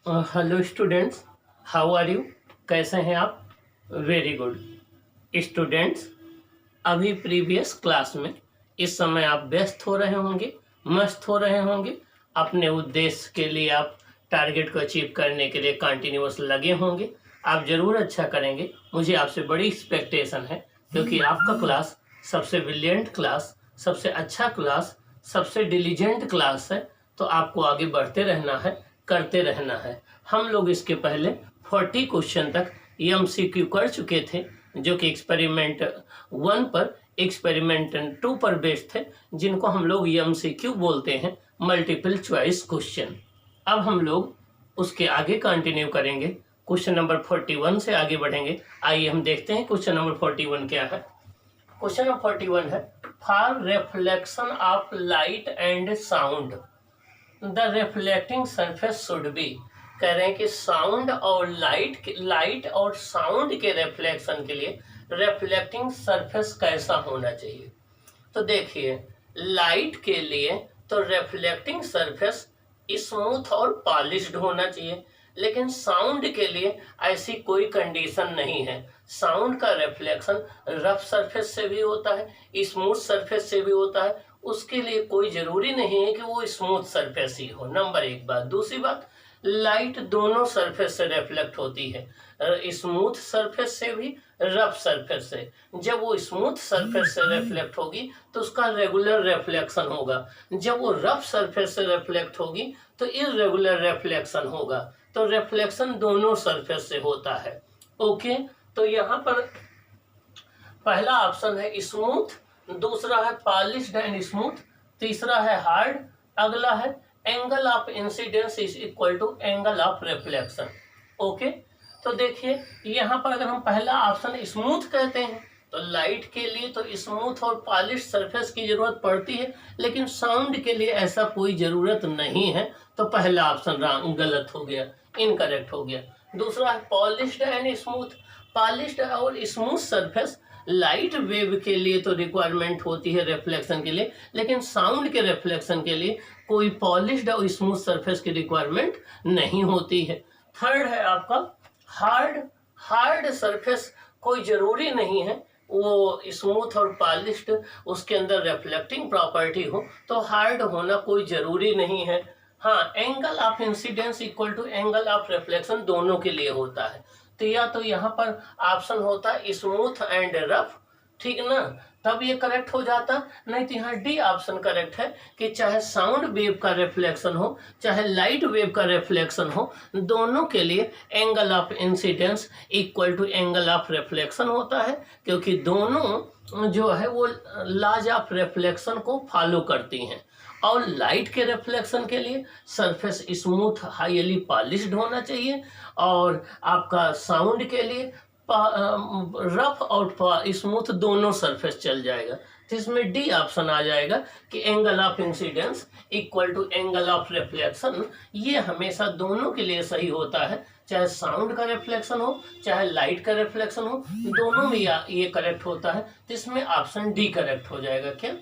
Hello students, how are you? कैसे हैं आप? Very good students. अभी प्रीवियस क्लास में इस समय आप व्यस्त हो रहे होंगे, मस्त हो रहे होंगे, अपने उद्देश्य के लिए आप टारगेट को अचीव करने के लिए कंटिन्यूअस लगे होंगे। आप ज़रूर अच्छा करेंगे, मुझे आपसे बड़ी एक्सपेक्टेशन है, क्योंकि आपका क्लास सबसे ब्रिलियंट क्लास, सबसे अच्छा क्लास, सबसे डिलीजेंट क्लास है। तो आपको आगे बढ़ते रहना है, करते रहना है। हम लोग इसके पहले 40 क्वेश्चन तक MCQ कर चुके थे, जो कि एक्सपेरिमेंट 1 पर, एक्सपेरिमेंट 2 पर बेस्ड थे, जिनको हम लोग MCQ बोलते हैं, मल्टीपल चॉइस क्वेश्चन। अब हम लोग उसके आगे कंटिन्यू करेंगे, क्वेश्चन नंबर 41 से आगे बढ़ेंगे। आइए हम देखते हैं क्वेश्चन नंबर 41 क्या है। क्वेश्चन नंबर 41 है, for reflection of light and sound the reflecting surface should be. कह रहे हैं कि साउंड और लाइट और साउंड के रिफ्लेक्शन के लिए रिफ्लेक्टिंग सरफेस कैसा होना चाहिए। तो देखिए, लाइट के लिए तो रिफ्लेक्टिंग सरफेस स्मूथ और पॉलिश्ड होना चाहिए, लेकिन साउंड के लिए ऐसी कोई कंडीशन नहीं है। साउंड का रिफ्लेक्शन रफ सरफेस से भी होता है, स्मूथ सरफेस से भी होता है। उसके लिए कोई जरूरी नहीं है कि वो स्मूथ सरफेस ही हो। नंबर एक बात। दूसरी बात, लाइट दोनों सरफेस से रिफ्लेक्ट होती है, स्मूथ सरफेस से भी, रफ सरफेस से। जब वो स्मूथ सरफेस से रिफ्लेक्ट होगी तो उसका रेगुलर रिफ्लेक्शन होगा, जब वो रफ सरफेस से रिफ्लेक्ट होगी तो इररेगुलर रिफ्लेक्शन होगा। तो रिफ्लेक्शन दोनों सरफेस से होता है। ओके, तो यहाँ पर पहला ऑप्शन है स्मूथ, दूसरा है पॉलिश्ड एंड स्मूथ, तीसरा है हार्ड, अगला है angle of incidence is equal to angle of reflection. Okay, तो देखिए यहाँ पर अगर हम पहला ऑप्शन स्मूथ कहते हैं तो लाइट के लिए तो स्मूथ और पॉलिश सरफेस की जरूरत पड़ती है, लेकिन साउंड के लिए ऐसा कोई जरूरत नहीं है। तो पहला ऑप्शन गलत हो गया, इनकरेक्ट हो गया। दूसरा है पॉलिश्ड एंड स्मूथ। पॉलिश्ड और स्मूथ सरफेस लाइट वेव के लिए तो रिक्वायरमेंट होती है रिफ्लेक्शन के लिए, लेकिन साउंड के रिफ्लेक्शन के लिए कोई पॉलिश्ड और स्मूथ सरफेस की रिक्वायरमेंट नहीं होती है। थर्ड है आपका हार्ड। हार्ड सरफेस कोई जरूरी नहीं है वो स्मूथ और पॉलिश्ड उसके अंदर रिफ्लेक्टिंग प्रॉपर्टी हो, तो हार्ड होना कोई जरूरी नहीं है। हाँ, angle of incidence equal to angle of reflection दोनों के लिए होता है। तो या तो यहाँ पर ऑप्शन होता है स्मूथ एंड रफ, ठीक ना, तब ये करेक्ट हो जाता। नहीं तो यहाँ डी ऑप्शन करेक्ट है कि चाहे साउंड वेव का रिफ्लेक्शन हो चाहे लाइट वेव का रिफ्लेक्शन हो, दोनों के लिए angle of incidence equal to angle of reflection होता है, क्योंकि दोनों जो है वो लॉज ऑफ रिफ्लेक्शन को फॉलो करती हैं। और लाइट के रिफ्लेक्शन के लिए सरफेस स्मूथ हाईली पॉलिश्ड होना चाहिए, और आपका साउंड के लिए रफ और स्मूथ दोनों सरफेस चल जाएगा। तो इसमें डी ऑप्शन आ जाएगा कि angle of incidence equal to angle of reflection. ये हमेशा दोनों के लिए सही होता है, चाहे साउंड का रिफ्लेक्शन हो चाहे लाइट का रिफ्लेक्शन हो, दोनों में ये करेक्ट होता है। तो इसमें ऑप्शन डी करेक्ट हो जाएगा। क्या?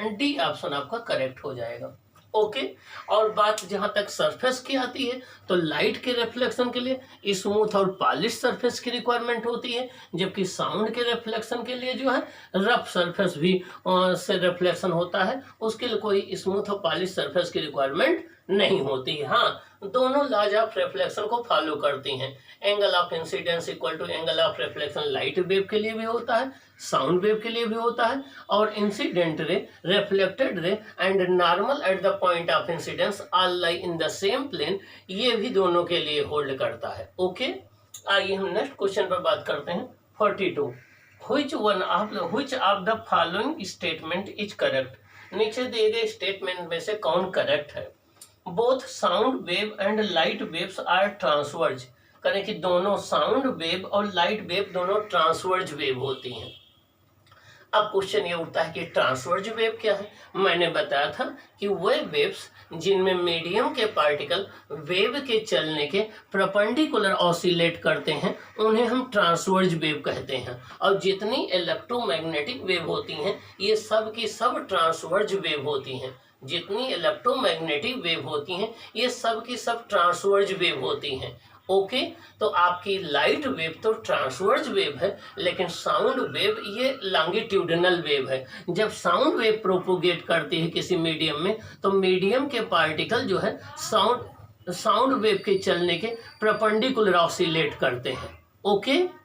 डी ऑप्शन आपका करेक्ट हो जाएगा। ओके, और बात जहां तक सरफेस की आती है तो लाइट के रिफ्लेक्शन के लिए स्मूथ और पॉलिश सरफेस की रिक्वायरमेंट होती है, जबकि साउंड के रिफ्लेक्शन के लिए जो है रफ सरफेस भी से रिफ्लेक्शन होता है, उसके लिए कोई स्मूथ और पॉलिश सरफेस की रिक्वायरमेंट नहीं होती। हाँ, दोनों लॉज ऑफ रिफ्लेक्शन को फॉलो करती हैं। Angle of incidence equal to angle of reflection light wave के लिए भी होता है, साउंड वेव के लिए भी होता है, और incident ray, reflected ray and normal at the point of incidence all lie in the same plane, ये भी दोनों के लिए होल्ड करता है। ओके, आइए हम नेक्स्ट क्वेश्चन पर बात करते हैं। 42, which of the following statement is correct? नीचे दिए गए स्टेटमेंट में से कौन करेक्ट है? Both sound wave and light waves are transverse. करें कि दोनों साउंड वेव और लाइट वेव दोनों ट्रांसवर्ज वेव होती हैं। अब क्वेश्चन ये उठता है कि ट्रांसवर्ज वेव क्या है। मैंने बताया था कि वे वेव्स जिनमें मीडियम के पार्टिकल वेव के चलने के परपेंडिकुलर ऑसिलेट करते हैं उन्हें हम ट्रांसवर्ज वेव कहते हैं, और जितनी इलेक्ट्रोमैग्नेटिक वेव होती हैं ये सब की सब ट्रांसवर्ज वेव होती हैं। जितनी इलेक्ट्रोमैग्नेटिक वेव होती हैं ये सब की सब ट्रांसवर्ज वेव होती हैं। ओके, तो आपकी लाइट वेव तो ट्रांसवर्ज वेव है, लेकिन साउंड वेव ये लॉन्गिट्यूडिनल वेव है। जब साउंड वेव प्रोपोगेट करती है किसी मीडियम में, तो मीडियम के पार्टिकल जो है साउंड वेव के चलने के परपेंडिकुलर ऑसिलेट करते हैं। Okay,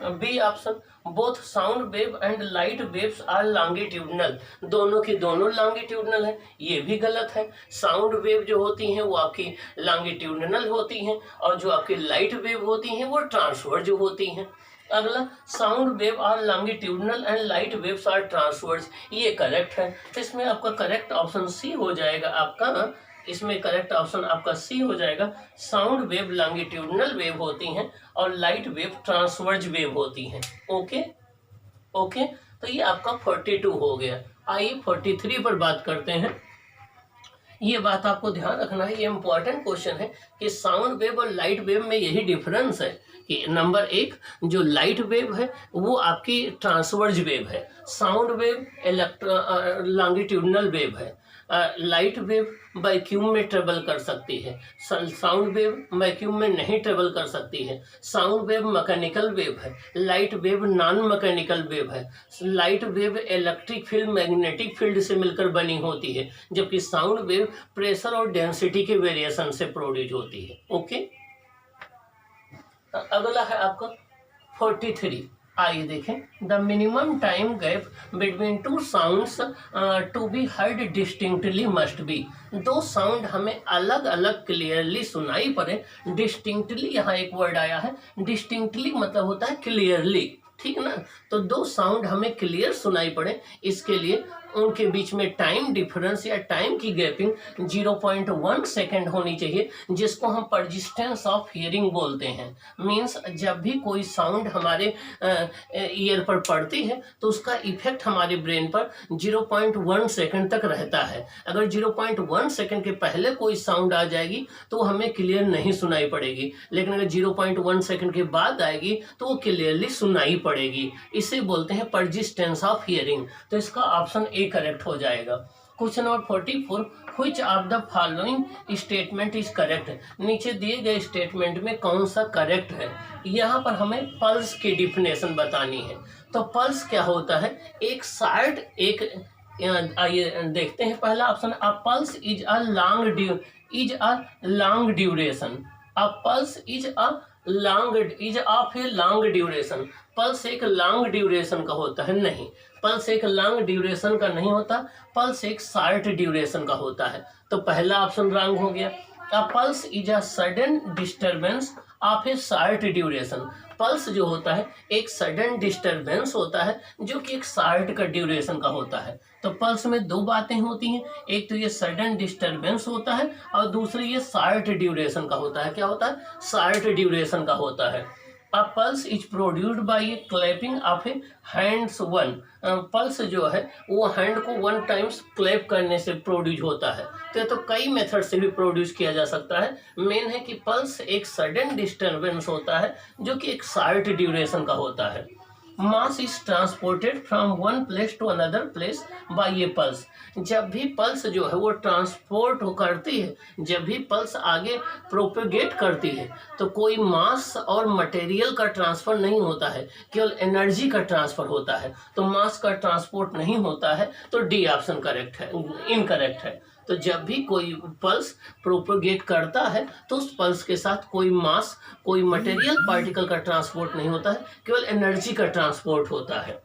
B option, both sound wave and light waves are longitudinal, दोनों की दोनों लॉन्गिट्यूडनल है, ये भी गलत है। साउंड वेव जो होती हैं वो आपकी लॉन्गिट्यूडनल होती हैं, और जो आपकी लाइट वेव होती हैं वो ट्रांसवर्ज होती हैं। अगला, sound wave are longitudinal and light waves are transverse, ये करेक्ट है। तो इसमें आपका करेक्ट ऑप्शन सी हो जाएगा। आपका इसमें करेक्ट ऑप्शन आपका सी हो जाएगा। साउंड वेव लॉन्गिट्यूडनल वेव होती हैं और लाइट वेव ट्रांसवर्ज वेव होती हैं। ओके ओके, तो ये आपका 42 हो गया। आइए 43 पर बात करते हैं। ये बात आपको ध्यान रखना है, ये इंपॉर्टेंट क्वेश्चन है कि साउंड वेव और लाइट वेव में यही डिफरेंस है कि नंबर एक, जो लाइट वेव है वो आपकी ट्रांसवर्ज वेव है, साउंड वेव लॉन्गिट्यूडनल वेव है। लाइट वेव वैक्यूम में ट्रेवल कर सकती है, साउंड वेव वैक्यूम में नहीं ट्रेवल कर सकती है। साउंड वेव मैकेनिकल वेव है, light wave non mechanical wave है। Light wave electric field magnetic field से मिलकर बनी होती है, जबकि साउंड वेव प्रेशर और डेंसिटी के वेरिएशन से प्रोड्यूस होती है। ओके, अगला है आपका 43। आइए देखें, the minimum time gap between two sounds to be heard distinctly must be, दो साउंड हमें अलग अलग क्लियरली सुनाई पड़े। डिस्टिंक्टली यहाँ एक वर्ड आया है, डिस्टिंक्टली मतलब होता है क्लियरली, ठीक ना। तो दो साउंड हमें क्लियर सुनाई पड़े, इसके लिए उनके बीच में टाइम डिफरेंस या टाइम की गैपिंग 0.1 सेकेंड होनी चाहिए, जिसको हम परजिस्टेंस ऑफ हियरिंग बोलते हैं। मीन्स जब भी कोई साउंड हमारे ईयर पर पड़ती है तो उसका इफेक्ट हमारे ब्रेन पर 0.1 सेकेंड तक रहता है। अगर 0.1 सेकेंड के पहले कोई साउंड आ जाएगी तो हमें क्लियर नहीं सुनाई पड़ेगी, लेकिन अगर 0.1 सेकेंड के बाद आएगी तो वो क्लियरली सुनाई पड़ेगी। इसे बोलते हैं परजिस्टेंस ऑफ हियरिंग। तो इसका ऑप्शन ए करेक्ट हो जाएगा। Question number 44, which of the following statement is correct, नीचे दिए गए स्टेटमेंट में कौन सा करेक्ट है। यहाँ पर हमें पल्स की डिफिनेशन बतानी है। तो पल्स क्या होता है, एक शार्ट एक, आइए देखते हैं। पहला option, a pulse is a long duration, a pulse is of a long duration. Pulse एक लॉन्ग ड्यूरेशन का होता है, नहीं, पल्स एक लॉन्ग ड्यूरेशन का नहीं होता, पल्स एक शॉर्ट ड्यूरेशन का होता है। तो पहला ऑप्शन रॉन्ग हो गया। अ pulse is a sudden disturbance of A short duration, pulse जो होता है एक सडन डिस्टर्बेंस होता है जो कि एक शॉर्ट का ड्यूरेशन का होता है। तो पल्स में दो बातें होती हैं, एक तो ये सडन डिस्टर्बेंस होता है और दूसरी ये शॉर्ट ड्यूरेशन का होता है। क्या होता है, शॉर्ट ड्यूरेशन का होता है। अ pulse is produced by A clapping of A hands one, pulse जो है वो हैंड को 1 टाइम्स क्लैप करने से प्रोड्यूस होता है। तो कई मेथड से भी प्रोड्यूस किया जा सकता है। मेन है कि पल्स एक सडन डिस्टर्बेंस होता है जो कि एक शॉर्ट ड्यूरेशन का होता है। Mass is transported from one place to another place by a pulse, जब भी पल्स जो है वो ट्रांसपोर्ट करती है, जब भी पल्स आगे प्रोपेगेट करती है तो कोई मास और मटेरियल का ट्रांसफर नहीं होता है, केवल एनर्जी का ट्रांसफर होता है। तो मास का ट्रांसपोर्ट नहीं होता है, तो डी ऑप्शन करेक्ट है, इनकरेक्ट है। तो जब भी कोई पल्स प्रोपेगेट करता है तो उस पल्स के साथ कोई मास, कोई मटेरियल पार्टिकल का ट्रांसपोर्ट नहीं होता है, केवल एनर्जी का ट्रांसपोर्ट होता है।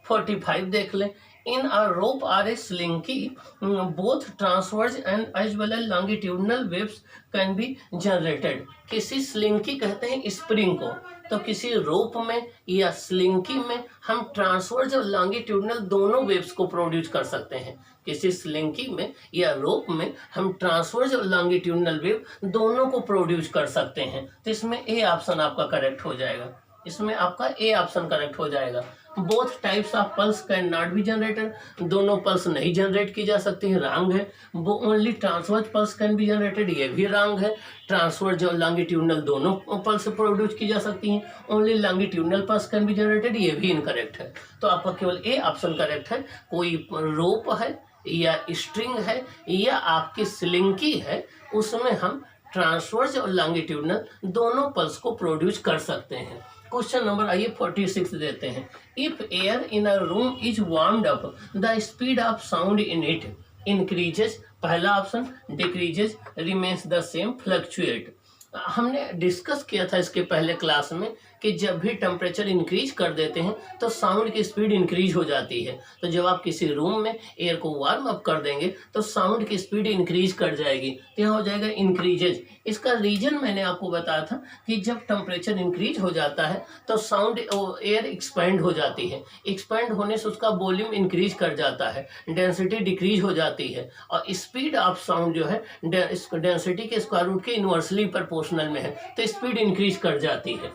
45 देख लें, in a rope or a slinky both transverse and as well as longitudinal waves can be generated. किसी स्लिंकी कहते हैं स्प्रिंग को, तो किसी रोप में या स्लिंकी में हम ट्रांसवर्स और लॉन्गिट्यूडनल दोनों वेव्स को प्रोड्यूस कर सकते हैं। किसी स्लिंकी में या रोप में हम ट्रांसवर्स और लॉन्गिट्यूडनल वेव दोनों को प्रोड्यूस कर सकते हैं। तो इसमें ए ऑप्शन आपका करेक्ट हो जाएगा, इसमें आपका ए ऑप्शन करेक्ट हो जाएगा। Both types of pulse can not be generated, दोनों पल्स नहीं जनरेट की जा सकती हैं, रॉन्ग है। वो only transverse pulse can be generated, ये भी रॉन्ग है। ट्रांसवर्स और लॉन्गिट्यूडनल दोनों पल्स प्रोड्यूस की जा सकती हैं, only longitudinal pulse can be generated, ये भी इनकरेक्ट है। तो आपका केवल ए ऑप्शन करेक्ट है। कोई रोप है या स्ट्रिंग है या आपकी स्लिंकी है, उसमें हम ट्रांसवर्स और लॉन्गिट्यूडनल दोनों पल्स को प्रोड्यूस कर सकते हैं। क्वेश्चन नंबर आइए 46 देते हैं। If air in a room is warmed up the speed of sound in it increases, पहला option, decreases, remains the same, fluctuate. हमने डिस्कस किया था इसके पहले क्लास में कि जब भी टेम्परेचर इंक्रीज कर देते हैं तो साउंड की स्पीड इंक्रीज हो जाती है। तो जब आप किसी रूम में एयर को वार्म अप कर देंगे तो साउंड की स्पीड इंक्रीज कर जाएगी, तो यहाँ हो जाएगा इंक्रीजेज। इसका रीजन मैंने आपको बताया था कि जब टेम्परेचर इंक्रीज हो जाता है तो साउंड एयर एक्सपेंड हो जाती है, एक्सपेंड होने से उसका वॉल्यूम इंक्रीज कर जाता है, डेंसिटी डिक्रीज हो जाती है और स्पीड ऑफ साउंड जो है डेंसिटी के स्क्वायर रूट के इनवर्सली प्रोपोर्शनल में है, तो स्पीड इंक्रीज कर जाती है।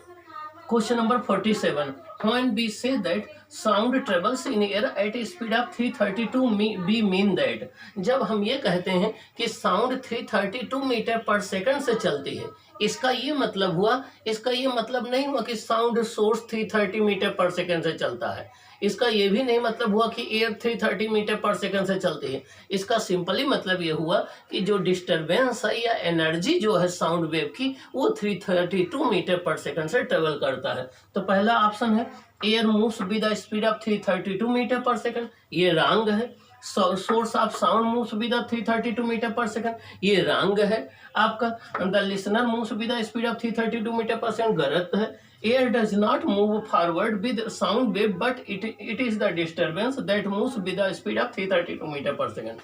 Question number 47. When we say that sound travels in air at a speed of 332 we mean that, जब हम ये कहते हैं कि साउंड 332 मीटर पर सेकंड से चलती है, इसका ये मतलब हुआ, इसका ये मतलब नहीं हुआ कि sound source 330 metre per second से चलता है। इसका ये भी नहीं मतलब हुआ कि एयर 330 मीटर पर सेकंड से चलती है। इसका सिंपली मतलब ये हुआ कि जो डिस्टरबेंस है या एनर्जी जो है साउंड वेव की, वो 332 मीटर पर सेकंड से ट्रेवल करता है। तो पहला ऑप्शन है air moves with the speed of 332 metre per second, ये रॉन्ग है। Source of sound moves with 332 metre per second, ये रॉन्ग है। आपका the listener moves with the speed of 332 metre per second, गलत है। Air does not move forward with sound wave but it is the disturbance that moves with the speed of 332 metre per second.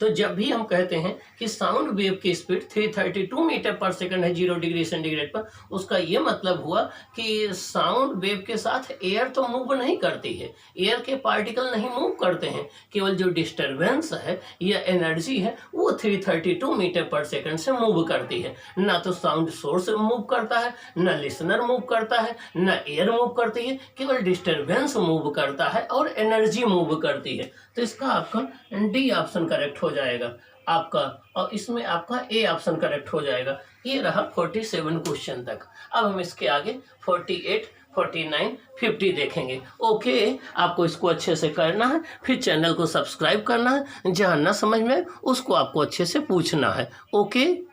तो जब भी हम कहते हैं कि sound wave की स्पीड 332 मीटर पर सेकंड है 0 डिग्री सेंटीग्रेड पर, उसका ये मतलब हुआ कि साउंड वेव के साथ एयर तो मूव नहीं करती है, एयर के पार्टिकल नहीं मूव करते हैं, केवल जो डिस्टरबेंस है या एनर्जी है वो 332 मीटर पर सेकंड से मूव करती है। ना तो साउंड सोर्स मूव करता है, ना लिसनर मूव करता है, ना एयर मूव करती है, केवल डिस्टरबेंस मूव करता है और एनर्जी मूव करती है। तो इसका आपका डी ऑप्शन करेक्ट हो जाएगा आपका, और इसमें आपका ए ऑप्शन करेक्ट हो जाएगा। ये रहा 47 क्वेश्चन तक। अब हम इसके आगे 48, 49, 50 देखेंगे। ओके, आपको इसको अच्छे से करना है, फिर चैनल को सब्सक्राइब करना है, जहाँ ना समझ में उसको आपको अच्छे से पूछना है। ओके।